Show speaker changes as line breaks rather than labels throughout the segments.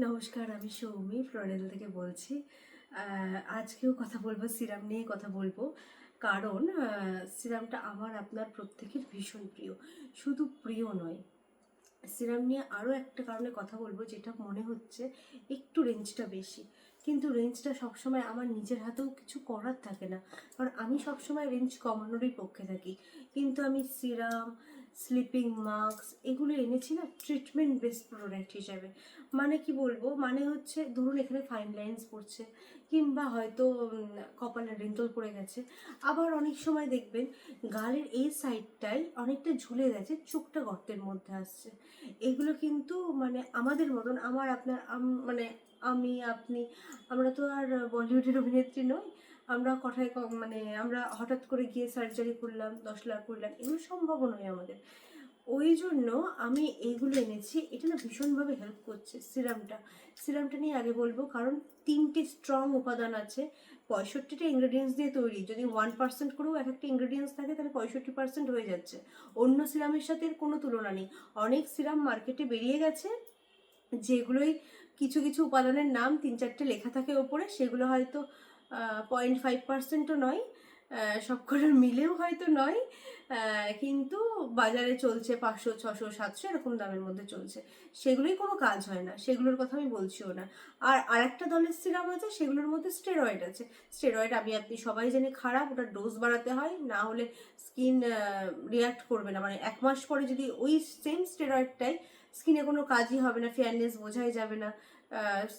নমস্কার, আমি সৌমি ফ্লোরেল থেকে বলছি। আজকেও কথা বলবো সিরাম নিয়ে কথা বলবো। কারণ সিরামটা আমার আপনার প্রত্যেকের ভীষণ প্রিয়। শুধু প্রিয় নয়, সিরাম নিয়ে আরও একটা কারণে কথা বলবো, যেটা মনে হচ্ছে একটু রেঞ্জটা বেশি, কিন্তু রেঞ্জটা সবসময় আমার নিজের হাতেও কিছু করার থাকে না। কারণ আমি সবসময় রেঞ্জ কমানোরই পক্ষে থাকি, কিন্তু আমি সিরাম, স্লিপিং মাস্ক এগুলো এনেছি না ট্রিটমেন্ট বেসড প্রোডাক্ট হিসাবে। মানে কি বলবো, মানে হচ্ছে ধরুন এখানে ফাইন লাইন্স পড়ছে, কিংবা হয়তো কপালে রিঙ্কল পড়ে গেছে। আবার অনেক সময় দেখবেন গালের এই সাইডটাই অনেকটা ঝুলে গেছে, চোখটা গর্তের মধ্যে আসছে। এগুলো কিন্তু মানে আমাদের মতন, আমার আপনার মানে আমি আপনি, আমরা তো আর বলিউডের অভিনেত্রী নই। আমরা কথায় মানে আমরা হঠাৎ করে গিয়ে সার্জারি করলাম, 10 লাখ করলাম, এগুলো সম্ভব নয় আমাদের। ওই জন্য আমি এইগুলো এনেছি। এটা না ভীষণভাবে হেল্প করছে সিরামটা। সিরামটা নিয়ে আগে বলবো, কারণ 3টে স্ট্রং উপাদান আছে। 65টা ইনগ্রেডিয়েন্টস দিয়ে তৈরি। যদি 1% করেও এক একটা ইনগ্রেডিয়েন্টস থাকে, তাহলে 65% হয়ে যাচ্ছে। অন্য সিরামের সাথে এর কোনো তুলনা নেই। অনেক সিরাম মার্কেটে বেরিয়ে গেছে, যেগুলোই কিছু কিছু উপাদানের নাম 3-4টে লেখা থাকে ওপরে, সেগুলো হয়তো 0.5%ও নয়, সবকটার মিলেও হয়তো নয়, কিন্তু বাজারে চলছে 500, 600, 700 এরকম দামের মধ্যে চলছে। সেগুলোই কোনো কাজ হয় না, সেগুলোর কথা আমি বলছিও না। আর আরেকটা দলের সিরাম আছে, সেগুলোর মধ্যে স্টেরয়েড আছে। স্টেরয়েড আমি আপনি সবাই জানি খারাপ, ওটা ডোজ বাড়াতে হয়, না হলে স্কিন রিয়াক্ট করবে না। মানে 1 মাস পরে যদি ওই সেম স্টেরয়েডটাই, স্কিনে কোনো কাজই হবে না, ফেয়ারনেস বোঝাই যাবে না।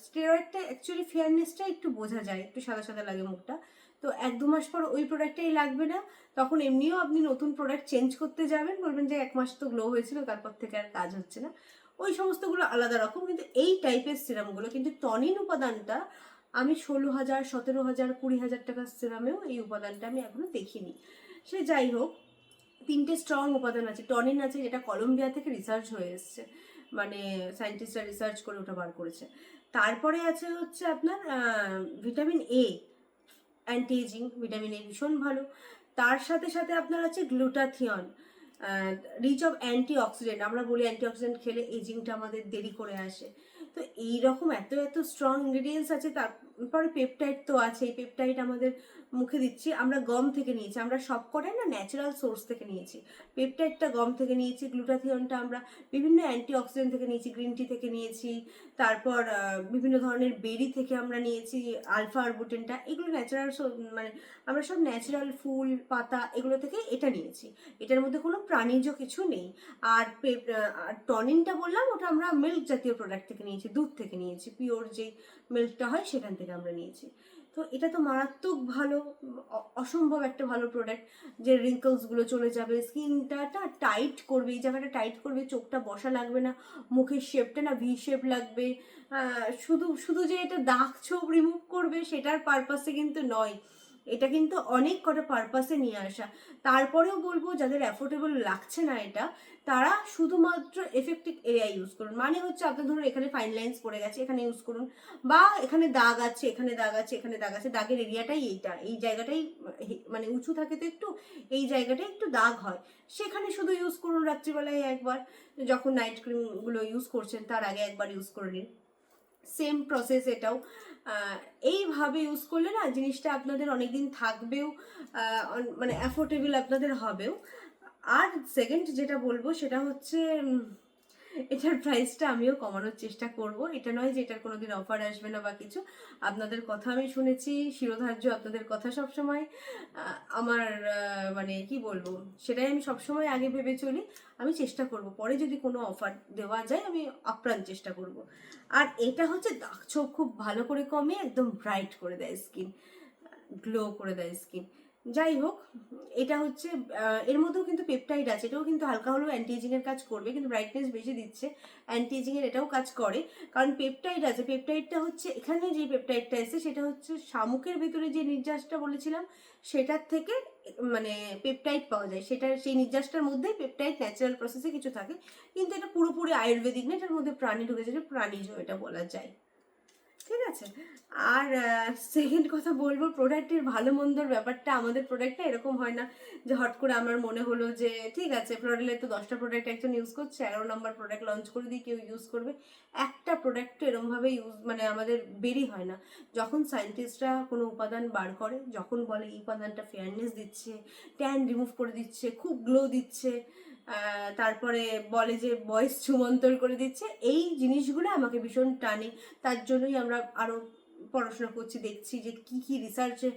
স্টেরয়েডটা অ্যাকচুয়ালি ফেয়ারনেসটা একটু বোঝা যায়, একটু সাদা সাদা লাগে মুখটা। তো 1-2 মাস পর ওই প্রোডাক্টটাই লাগবে না, তখন এমনিও আপনি নতুন প্রোডাক্ট চেঞ্জ করতে যাবেন, বলবেন যে 1 মাস তো গ্লো হয়েছিল, তারপর থেকে আর কাজ হচ্ছে না। ওই সমস্তগুলো আলাদা রকম, কিন্তু এই টাইপের সিরামগুলো কিন্তু টনিন উপাদানটা আমি 16,000, 17,000, 20,000 টাকার সিরামেও এই উপাদানটা আমি এখনো দেখিনি। সে যাই হোক, 3টে স্ট্রং উপাদান আছে। টনিন আছে, যেটা কলম্বিয়া থেকে রিসার্চ হয়ে এসছে, মানে সায়েন্টিস্টরা রিসার্চ করে ওটা বার করেছে। তারপরে আছে হচ্ছে আপনার vitamin A, anti aging vitamin A ভীষণ ভালো। তার সাথে সাথে আপনার আছে glutathione, rich of antioxidant. আমরা বলি অ্যান্টি অক্সিডেন্ট খেলে এজিংটা আমাদের দেরি করে আসে। তো এইরকম এত এত স্ট্রং ইনগ্রিডিয়েন্টস আছে। তারপরে পেপটাইড তো আছে, এই পেপটাইড আমাদের মুখে দিচ্ছি আমরা গম থেকে নিয়েছি, আমরা সব কটাই না ন্যাচারাল সোর্স থেকে নিয়েছি। পেপটাইডটা গম থেকে নিয়েছি, গ্লুটাথিয়নটা আমরা বিভিন্ন অ্যান্টি অক্সিডেন্ট থেকে নিয়েছি, গ্রিন টি থেকে নিয়েছি, তারপর বিভিন্ন ধরনের বেরি থেকে আমরা নিয়েছি, আলফা আরবুটেনটা, এগুলো ন্যাচারাল, মানে আমরা সব ন্যাচারাল ফুল পাতা এগুলো থেকে এটা নিয়েছি। এটার মধ্যে কোনো প্রাণীজ কিছু নেই। আর টনিনটা বললাম, ওটা আমরা মিল্ক জাতীয় প্রোডাক্ট থেকে নিয়েছি, দুধ থেকে নিয়েছি, পিওর যে মিল্কটা হয় সেখান থেকে আমরা নিয়েছি। তো এটা তো মারাত্মক ভালো, অসম্ভব একটা ভালো প্রোডাক্ট, যে রিঙ্কলসগুলো চলে যাবে, স্কিনটা টাইট করবে, এই জায়গাটা টাইট করবে, চোখটা বসা লাগবে না, মুখের শেপটা না ভি শেপ লাগবে। শুধু শুধু যে এটা দাগ ছোপ রিমুভ করবে সেটার পারপাসে কিন্তু নয়, এটা কিন্তু অনেক কটা পারপাসে নিয়ে আসা। তারপরেও বলবো, যাদের অ্যাফোর্ডেবল লাগছে না এটা, তারা শুধুমাত্র এফেক্টিভ এরিয়া ইউজ করুন। মানে হচ্ছে আপনার ধরুন এখানে ফাইন লাইন্স পড়ে গেছে, এখানে ইউজ করুন, বা এখানে দাগ আছে, এখানে দাগ আছে, এখানে দাগ আছে, দাগের এরিয়াটাই এইটা, এই জায়গাটাই মানে উঁচু থাকে তো একটু, এই জায়গাটাই একটু দাগ হয়, সেখানে শুধু ইউজ করুন রাত্রিবেলায় একবার, যখন নাইট ক্রিমগুলো ইউজ করছেন তার আগে একবার ইউজ করে নিন। সেম প্রসেস এটাও। এইভাবে ইউজ করলে না জিনিসটা আপনাদের অনেকদিন থাকবেও, মানে অ্যাফোর্ডেবল আপনাদের হবেও। আর সেকেন্ড যেটা বলবো সেটা হচ্ছে এটার প্রাইসটা আমিও কমানোর চেষ্টা করব। এটা নয় যে এটার কোনোদিন অফার আসবে না বা কিছু। আপনাদের কথা আমি শুনেছি, শিরোধার্য আপনাদের কথা সবসময় আমার, মানে কি বলবো, সেটাই আমি সবসময় আগে ভেবে চলি। আমি চেষ্টা করব পরে যদি কোনো অফার দেওয়া যায়, আমি আপ্রাণ চেষ্টা করব। আর এটা হচ্ছে দাগ ছোপ খুব ভালো করে কমে একদম ব্রাইট করে দেয় স্কিন, গ্লো করে দেয় স্কিন। যাই হোক, এটা হচ্ছে এর মধ্যেও কিন্তু পেপটাইড আছে, এটাও কিন্তু হালকা হলেও অ্যান্টি এজিং এর কাজ করবে, কিন্তু ব্রাইটনেস বেশি দিচ্ছে। অ্যান্টি এজিং এর এটাও কাজ করে, কারণ পেপটাইড আছে। পেপটাইডটা হচ্ছে এখানে যে পেপটাইডটা এসে, সেটা হচ্ছে শামুকের ভেতরে যে নির্যাসটা বলেছিলাম সেটার থেকে মানে পেপটাইড পাওয়া যায়, সেটা সেই নির্যাসটার মধ্যেই পেপটাইড ন্যাচারাল প্রসেসে কিছু থাকে, কিন্তু এটা পুরোপুরি আয়ুর্বেদিক না, এটার মধ্যে প্রাণী ঢুকেছে, যে প্রাণীজ এটা বলা যায়। ঠিক আছে। আর সেকেন্ড কথা বলবো, প্রোডাক্টের ভালো মন্দর ব্যাপারটা, আমাদের প্রোডাক্টটা এরকম হয় না যে হট করে আমার মনে হলো যে ঠিক আছে ফ্লোরেলের তো 10টা প্রোডাক্ট একজন ইউজ করছে, 11 নম্বর প্রোডাক্ট লঞ্চ করে দিই, কেউ ইউজ করবে। একটা প্রোডাক্ট তো এরকমভাবে ইউজ মানে আমাদের বেরই হয় না। যখন সায়েন্টিস্টরা কোনো উপাদান বার করে, যখন বলে এই উপাদানটা ফেয়ারনেস দিচ্ছে, ট্যান রিমুভ করে দিচ্ছে, খুব গ্লো দিচ্ছে, তারপরে বলে যে বয়স ছুমন্তর করে দিচ্ছে, এই জিনিসগুলো আমাকে ভীষণ টানে। তার জন্যই আমরা আরও পড়াশোনা করছি, দেখছি যে কি কি রিসার্চে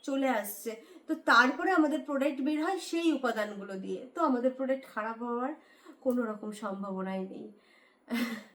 চলে আসছে। তো তারপরে আমাদের প্রোডাক্ট বের হয় সেই উপাদানগুলো দিয়ে। তো আমাদের প্রোডাক্ট খারাপ হওয়ার কোনো রকম সম্ভাবনাই নেই।